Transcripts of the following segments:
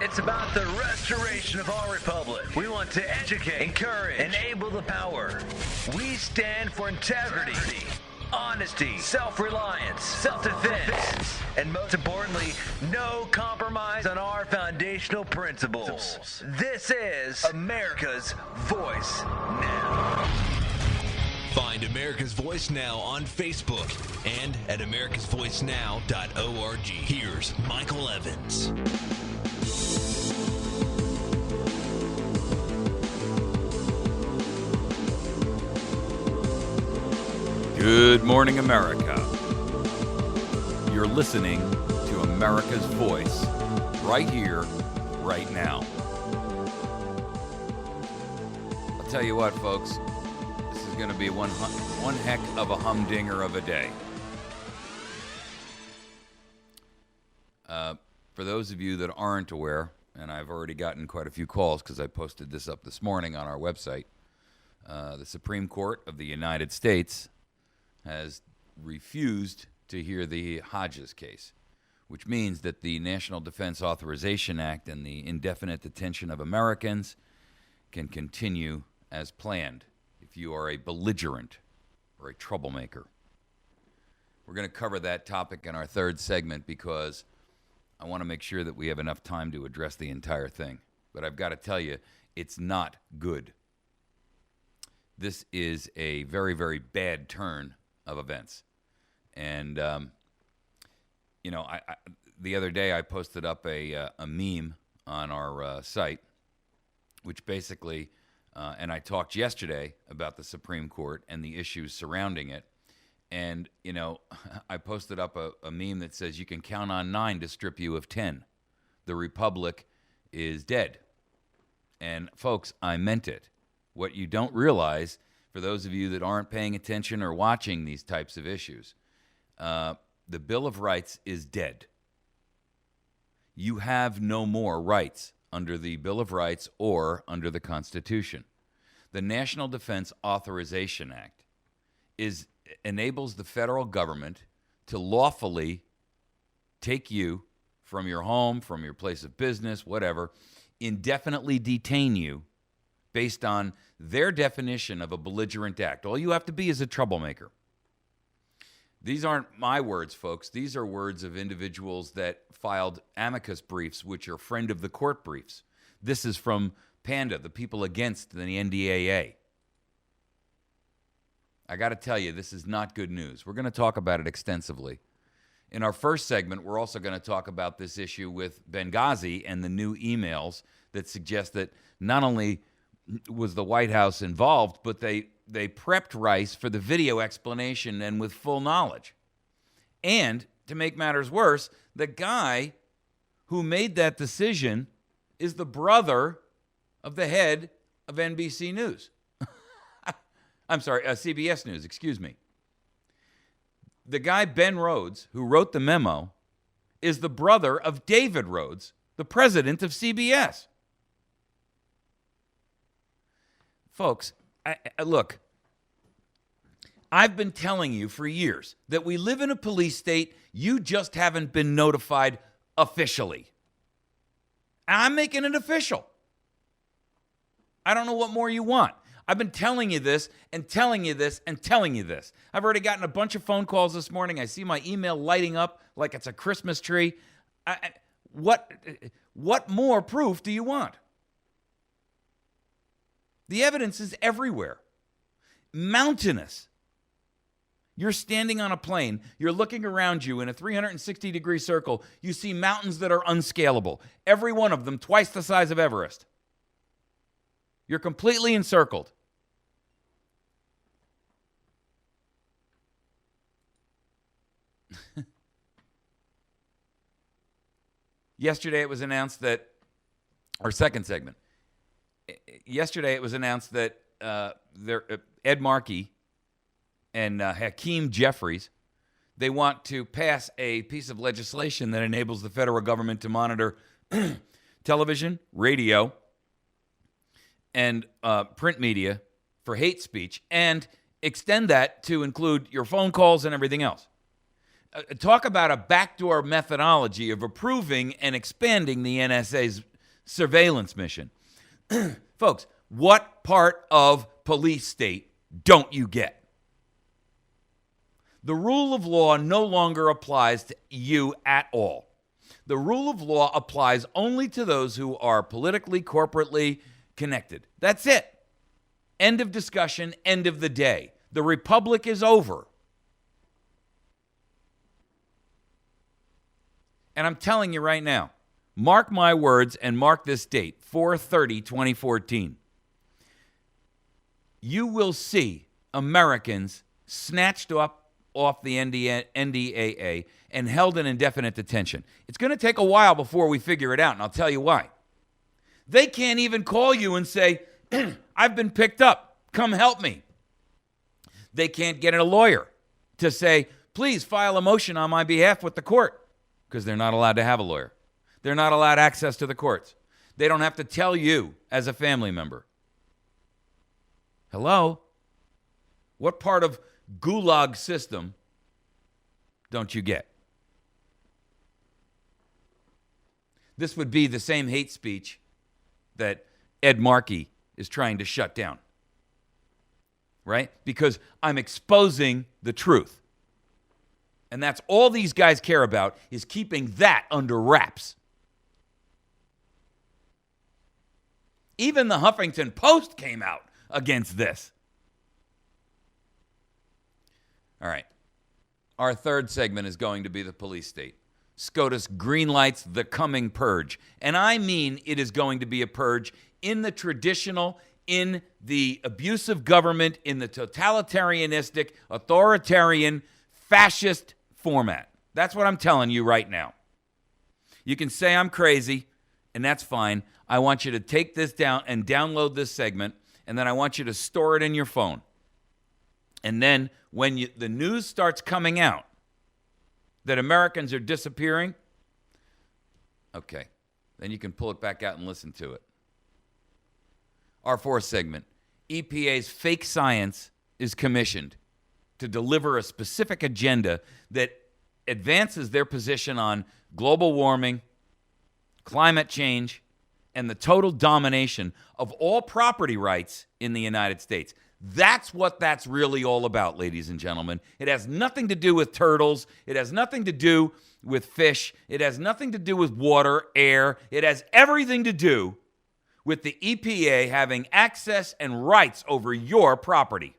It's about the restoration of our republic. We want to educate, encourage, enable the power. We stand for integrity, honesty, self-reliance, self-defense, and most importantly, no compromise on our foundational principles. This is America's Voice Now. Find America's Voice Now on Facebook and at americasvoicenow.org. Here's Michael Evans. Good morning, America. You're listening to America's Voice right here, right now. I'll tell you what, folks. This is going to be one heck of a humdinger of a day. For those of you that aren't aware, and I've already gotten quite a few calls because I posted this up this morning on our website, the Supreme Court of the United States has refused to hear the Hodges case, which means that the National Defense Authorization Act and the indefinite detention of Americans can continue as planned if you are a belligerent or a troublemaker. We're going to cover that topic in our third segment because I want to make sure that we have enough time to address the entire thing. But I've got to tell you, it's not good. This is a very, very bad turn of events. And, the other day I posted up a meme on our site, which basically, and I talked yesterday about the Supreme Court and the issues surrounding it. And, I posted up a meme that says you can count on 9 to strip you of 10. The Republic is dead. And, folks, I meant it. What you don't realize, for those of you that aren't paying attention or watching these types of issues, the Bill of Rights is dead. You have no more rights under the Bill of Rights or under the Constitution. The National Defense Authorization Act enables the federal government to lawfully take you from your home, from your place of business, whatever, indefinitely detain you based on their definition of a belligerent act. All you have to be is a troublemaker. These aren't my words, folks. These are words of individuals that filed amicus briefs, which are friend of the court briefs. This is from PANDA, the people against the NDAA. I got to tell you, this is not good news. We're going to talk about it extensively. In our first segment, we're also going to talk about this issue with Benghazi and the new emails that suggest that not only was the White House involved, but they prepped Rice for the video explanation and with full knowledge. And to make matters worse, the guy who made that decision is the brother of the head of NBC News. I'm sorry, CBS News, excuse me. The guy, Ben Rhodes, who wrote the memo, is the brother of David Rhodes, the president of CBS. Folks, look, I've been telling you for years that we live in a police state. You just haven't been notified officially. And I'm making it official. I don't know what more you want. I've been telling you this and telling you this and telling you this. I've already gotten a bunch of phone calls this morning. I see my email lighting up like it's a Christmas tree. What more proof do you want? The evidence is everywhere. Mountainous. You're standing on a plane. You're looking around you in a 360-degree circle. You see mountains that are unscalable. Every one of them twice the size of Everest. You're completely encircled. Yesterday it was announced that, our second segment, yesterday it was announced that Ed Markey and Hakeem Jeffries, they want to pass a piece of legislation that enables the federal government to monitor television, radio, and print media for hate speech and extend that to include your phone calls and everything else. Talk about a backdoor methodology of approving and expanding the NSA's surveillance mission. Folks, what part of police state don't you get? The rule of law no longer applies to you at all. The rule of law applies only to those who are politically, corporately connected. That's it. End of discussion, end of the day. The republic is over. And I'm telling you right now, mark my words and mark this date, 4/30/2014. You will see Americans snatched up off the NDAA and held in indefinite detention. It's going to take a while before we figure it out, and I'll tell you why. They can't even call you and say, I've been picked up. Come help me. They can't get a lawyer to say, please file a motion on my behalf with the court, because they're not allowed to have a lawyer. They're not allowed access to the courts. They don't have to tell you as a family member. Hello? What part of gulag system don't you get? This would be the same hate speech that Ed Markey is trying to shut down. Right? Because I'm exposing the truth. And that's all these guys care about, is keeping that under wraps. Even the Huffington Post came out against this. All right. Our third segment is going to be the police state. SCOTUS greenlights the coming purge. And I mean it is going to be a purge in the traditional, in the abusive government, in the totalitarianistic, authoritarian, fascist format. That's what I'm telling you right now. You can say I'm crazy, and that's fine. I want you to take this down and download this segment, and then I want you to store it in your phone. And then when the news starts coming out that Americans are disappearing, okay, then you can pull it back out and listen to it. Our fourth segment, EPA's fake science is commissioned to deliver a specific agenda that advances their position on global warming, climate change, and the total domination of all property rights in the United States. That's what that's really all about, ladies and gentlemen. It has nothing to do with turtles. It has nothing to do with fish. It has nothing to do with water, air. It has everything to do with the EPA having access and rights over your property,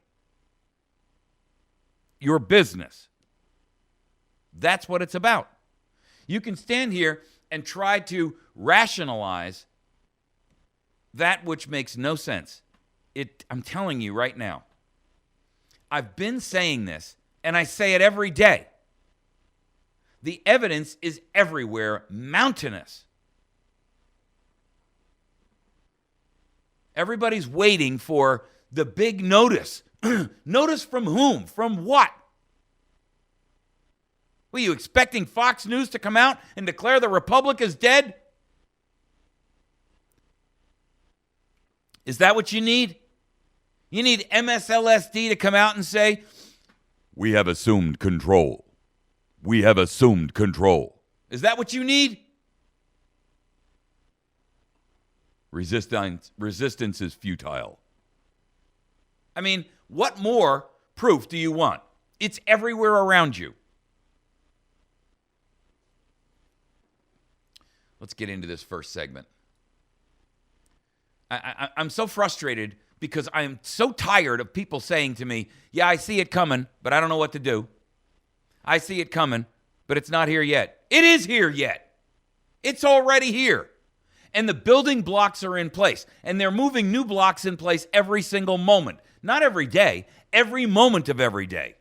your business. That's what it's about. You can stand here and try to rationalize that which makes no sense. I'm telling you right now, I've been saying this, and I say it every day. The evidence is everywhere, mountainous. Everybody's waiting for the big notice. Notice from whom? From what? Were you expecting Fox News to come out and declare the republic is dead? Is that what you need? You need MSLSD to come out and say, we have assumed control. We have assumed control. Is that what you need? Resistance is futile. I mean, what more proof do you want? It's everywhere around you. Let's get into this first segment. I'm so frustrated because I'm so tired of people saying to me, yeah, I see it coming, but I don't know what to do. I see it coming, but it's not here yet. It is here yet. It's already here. And the building blocks are in place. And they're moving new blocks in place every single moment. Not every day, every moment of every day.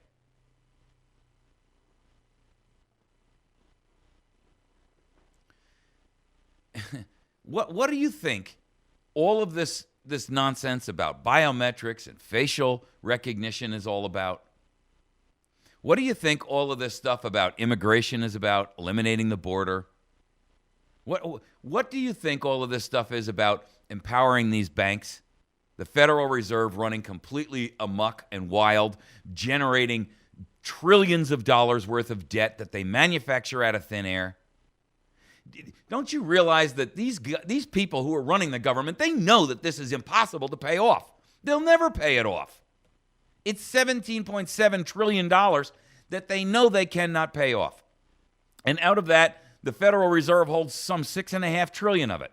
What do you think all of this nonsense about biometrics and facial recognition is all about? What do you think all of this stuff about immigration is about, eliminating the border? What do you think all of this stuff is about, empowering these banks? The Federal Reserve running completely amok and wild, generating trillions of dollars worth of debt that they manufacture out of thin air. Don't you realize that these people who are running the government, they know that this is impossible to pay off. They'll never pay it off. It's $17.7 trillion that they know they cannot pay off. And out of that, the Federal Reserve holds some $6.5 trillion of it.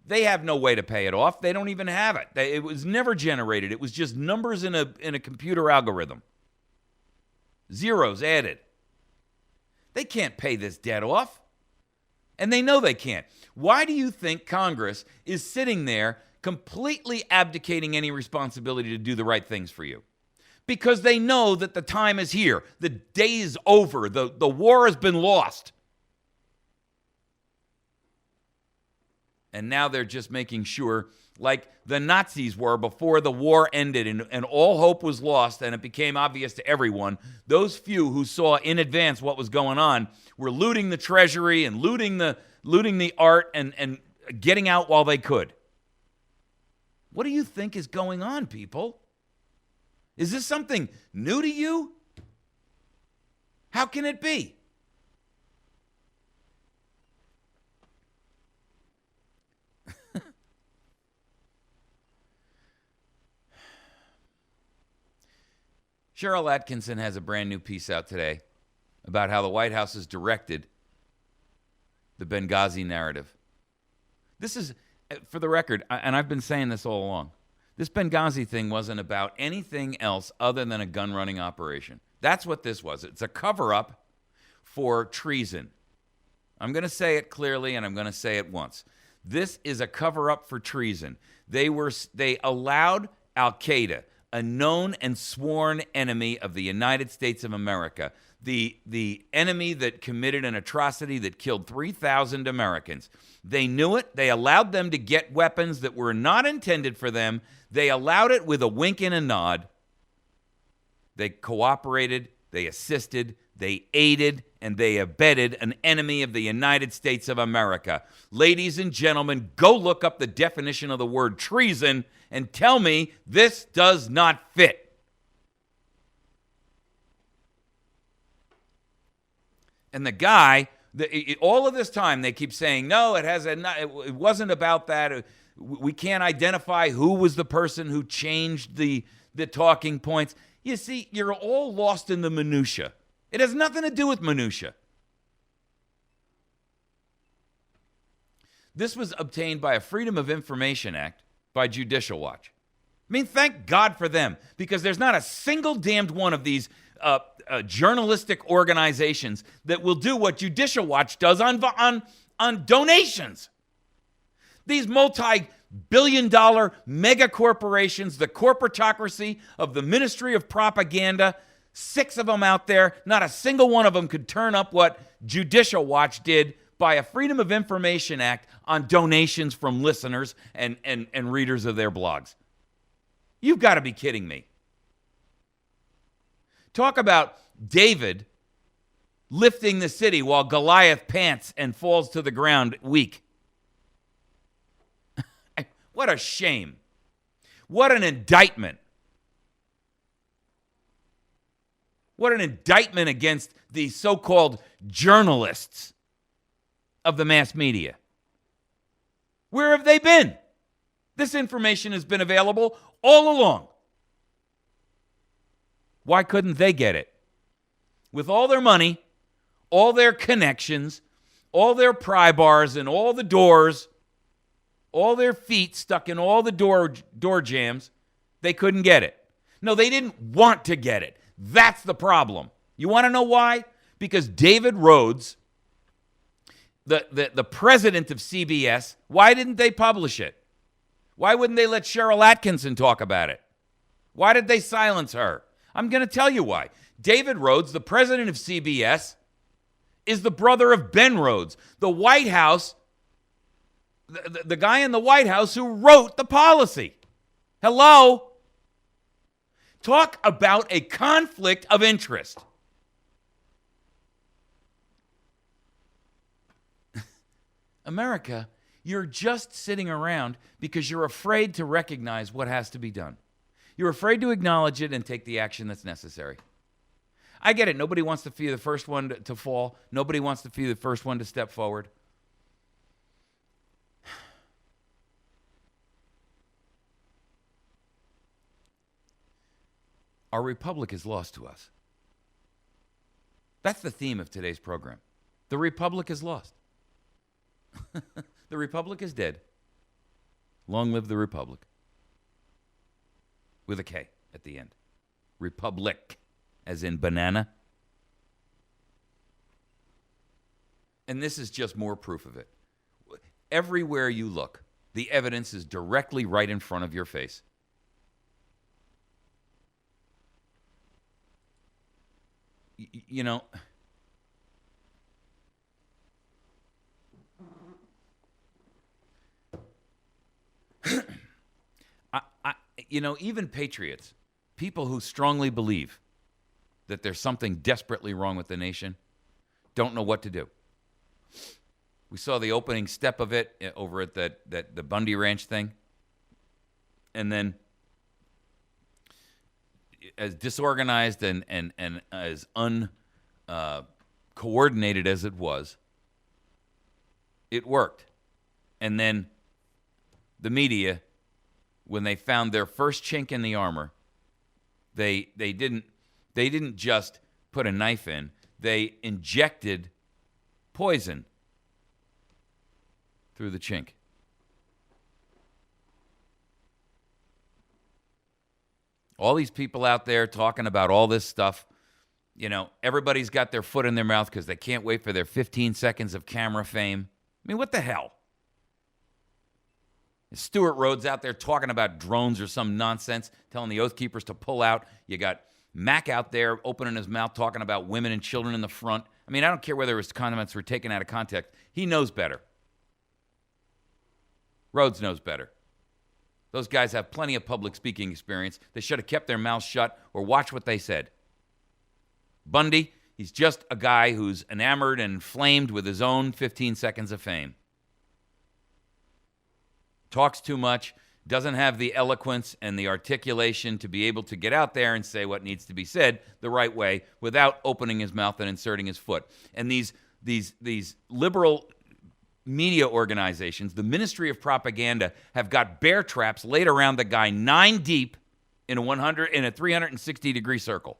They have no way to pay it off. They don't even have it. It was never generated. It was just numbers in a computer algorithm. Zeros added. They can't pay this debt off. And they know they can't. Why do you think Congress is sitting there completely abdicating any responsibility to do the right things for you? Because they know that the time is here. The day is over. The war has been lost. And now they're just making sure, like the Nazis were before the war ended and all hope was lost and it became obvious to everyone, those few who saw in advance what was going on were looting the treasury and looting the art and getting out while they could. What do you think is going on, people? Is this something new to you? How can it be? Cheryl Atkinson has a brand new piece out today about how the White House has directed the Benghazi narrative. This is, for the record, and I've been saying this all along, this Benghazi thing wasn't about anything else other than a gun-running operation. That's what this was. It's a cover-up for treason. I'm going to say it clearly, and I'm going to say it once. This is a cover-up for treason. They allowed al-qaeda, a known and sworn enemy of the United States of America, the enemy that committed an atrocity that killed 3,000 Americans. They knew it. They allowed them to get weapons that were not intended for them. They allowed it with a wink and a nod. They cooperated, they assisted, they aided, and they abetted an enemy of the United States of America. Ladies and gentlemen, go look up the definition of the word treason and tell me this does not fit. And the guy, all of this time, they keep saying, no, it wasn't about that. We can't identify who was the person who changed the talking points. You see, you're all lost in the minutia. It has nothing to do with minutia. This was obtained by a Freedom of Information Act by Judicial Watch. I mean, thank God for them, because there's not a single damned one of these journalistic organizations that will do what Judicial Watch does on donations. These multi-billion-dollar mega corporations, the corporatocracy of the Ministry of Propaganda, 6 of them out there, not a single one of them could turn up what Judicial Watch did by a Freedom of Information Act on donations from listeners and readers of their blogs. You've got to be kidding me. Talk about David lifting the city while Goliath pants and falls to the ground weak. What a shame. What an indictment. What an indictment against the so-called journalists of the mass media. Where have they been? This information has been available all along. Why couldn't they get it? With all their money, all their connections, all their pry bars and all the doors, all their feet stuck in all the door jams, they couldn't get it. No, they didn't want to get it. That's the problem. You want to know why? Because David Rhodes, the president of CBS, why didn't they publish it? Why wouldn't they let Cheryl Atkinson talk about it? Why did they silence her? I'm going to tell you why. David Rhodes, the president of CBS, is the brother of Ben Rhodes, the White House, the guy in the White House who wrote the policy. Hello? Talk about a conflict of interest. America, you're just sitting around because you're afraid to recognize what has to be done. You're afraid to acknowledge it and take the action that's necessary. I get it. Nobody wants to be the first one to fall. Nobody wants to be the first one to step forward. Our republic is lost to us. That's the theme of today's program. The republic is lost. The republic is dead. Long live the republic. With a K at the end. Republic, as in banana. And this is just more proof of it. Everywhere you look, the evidence is directly right in front of your face. You know, even patriots, people who strongly believe that there's something desperately wrong with the nation, don't know what to do. We saw the opening step of it over at the Bundy Ranch thing. And then as disorganized and as uncoordinated as it was, it worked. And then the media, when they found their first chink in the armor, they didn't just put a knife in, they injected poison through the chink. All these people out there talking about all this stuff, everybody's got their foot in their mouth because they can't wait for their 15 seconds of camera fame. I mean, what the hell? Stuart Rhodes out there talking about drones or some nonsense, telling the Oath Keepers to pull out. You got Mac out there opening his mouth talking about women and children in the front. I mean, I don't care whether his comments were taken out of context. He knows better. Rhodes knows better. Those guys have plenty of public speaking experience. They should have kept their mouths shut or watched what they said. Bundy, he's just a guy who's enamored and inflamed with his own 15 seconds of fame. Talks too much, doesn't have the eloquence and the articulation to be able to get out there and say what needs to be said the right way without opening his mouth and inserting his foot. And these liberal media organizations, the Ministry of Propaganda, have got bear traps laid around the guy 9 deep in a 360-degree circle.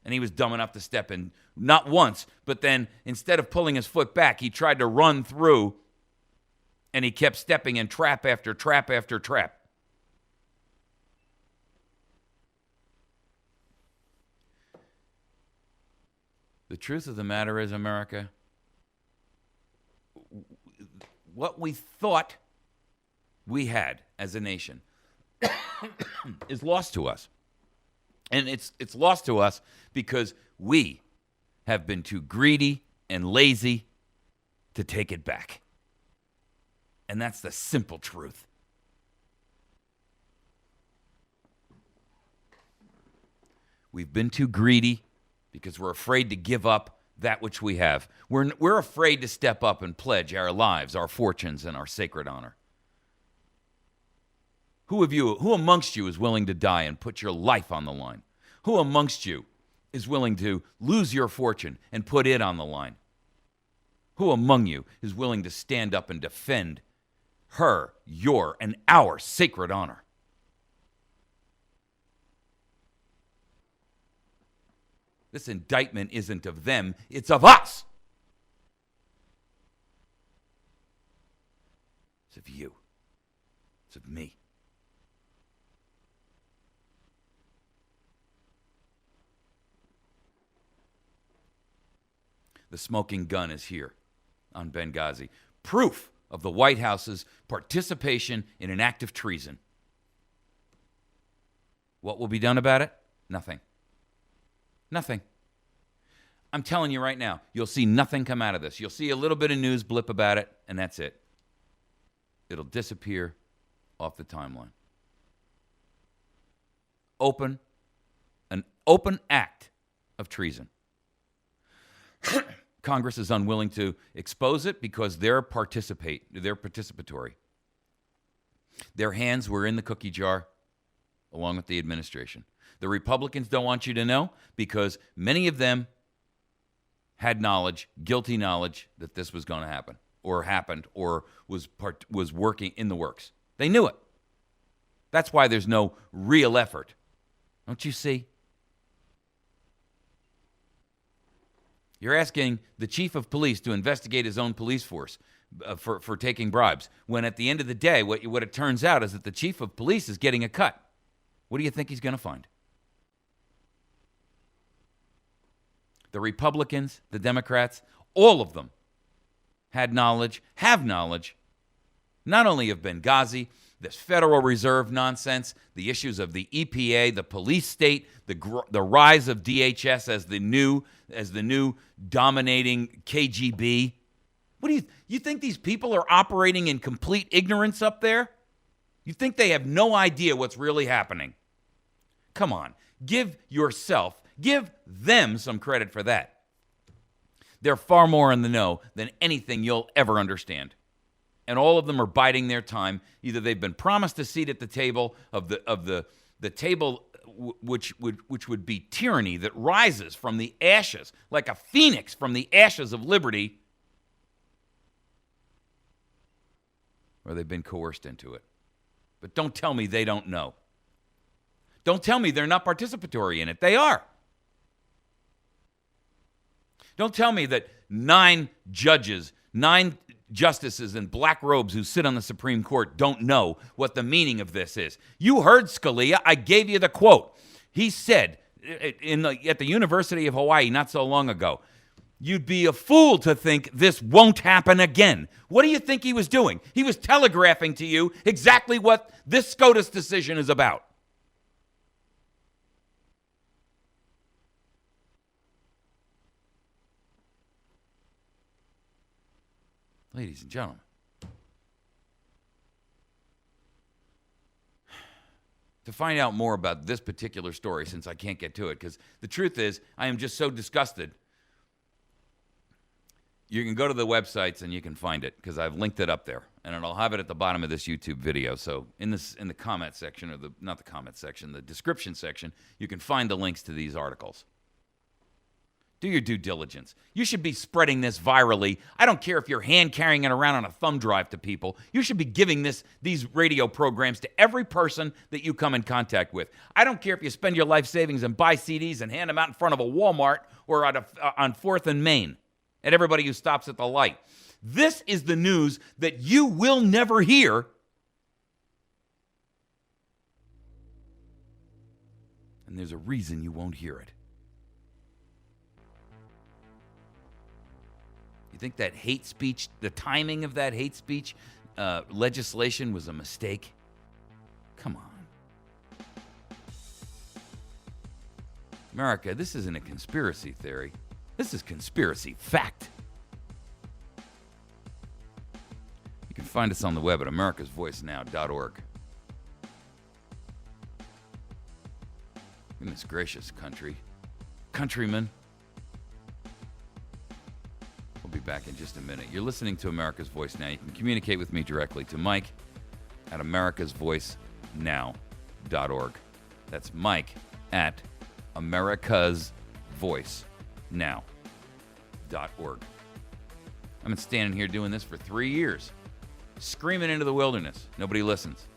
And he was dumb enough to step in, not once, but then instead of pulling his foot back, he tried to run through, and he kept stepping in trap after trap after trap. The truth of the matter is, America, what we thought we had as a nation is lost to us. And it's lost to us because we have been too greedy and lazy to take it back. And that's the simple truth. We've been too greedy because we're afraid to give up that which we have. We're afraid to step up and pledge our lives, our fortunes, and our sacred honor. Who amongst you is willing to die and put your life on the line? Who amongst you is willing to lose your fortune and put it on the line? Who among you is willing to stand up and defend her, your, and our sacred honor? This indictment isn't of them, it's of us. It's of you. It's of me. The smoking gun is here on Benghazi. Proof of the White House's participation in an act of treason. What will be done about it? Nothing. Nothing. I'm telling you right now, you'll see nothing come out of this. You'll see a little bit of news blip about it, and that's it. It'll disappear off the timeline. An open act of treason. Congress is unwilling to expose it because they're participatory. Their hands were in the cookie jar along with the administration. The Republicans don't want you to know because many of them had knowledge, guilty knowledge, that this was going to happen or happened or was working in the works. They knew it. That's why there's no real effort. Don't you see? You're asking the chief of police to investigate his own police force for taking bribes, when at the end of the day, what it turns out is that the chief of police is getting a cut. What do you think he's going to find? The Republicans, the Democrats, all of them have knowledge, not only of Benghazi, this Federal Reserve nonsense, the issues of the EPA, the police state, the rise of DHS as the new dominating KGB. What do you think these people are operating in complete ignorance up there? You think they have no idea what's really happening? Come on, give them some credit for that. They're far more in the know than anything you'll ever understand. And all of them are biding their time. Either they've been promised a seat at the table of the table which would be tyranny that rises from the ashes, like a phoenix from the ashes of liberty, or they've been coerced into it. But don't tell me they don't know. Don't tell me they're not participatory in it. They are. Don't tell me that 9 justices in black robes who sit on the Supreme Court don't know what the meaning of this is. You heard Scalia. I gave you the quote. He said at the University of Hawaii not so long ago, you'd be a fool to think this won't happen again. What do you think he was doing? He was telegraphing to you exactly what this SCOTUS decision is about. Ladies and gentlemen, to find out more about this particular story, since I can't get to it, because the truth is, I am just so disgusted. You can go to the websites and you can find it, because I've linked it up there, and I'll have it at the bottom of this YouTube video. So in the comment section, or not the comment section, the description section, you can find the links to these articles. Do your due diligence. You should be spreading this virally. I don't care if you're hand-carrying it around on a thumb drive to people. You should be giving these radio programs to every person that you come in contact with. I don't care if you spend your life savings and buy CDs and hand them out in front of a Walmart or on 4th and Main at everybody who stops at the light. This is the news that you will never hear. And there's a reason you won't hear it. Think that hate speech, the timing of that hate speech legislation was a mistake? Come on. America, this isn't a conspiracy theory. This is conspiracy fact. You can find us on the web at americasvoicenow.org. Goodness gracious, countrymen. We'll be back in just a minute. You're listening to America's Voice Now. You can communicate with me directly to Mike at americasvoicenow.org. That's Mike at americasvoicenow.org. I've been standing here doing this for 3 years, screaming into the wilderness. Nobody listens.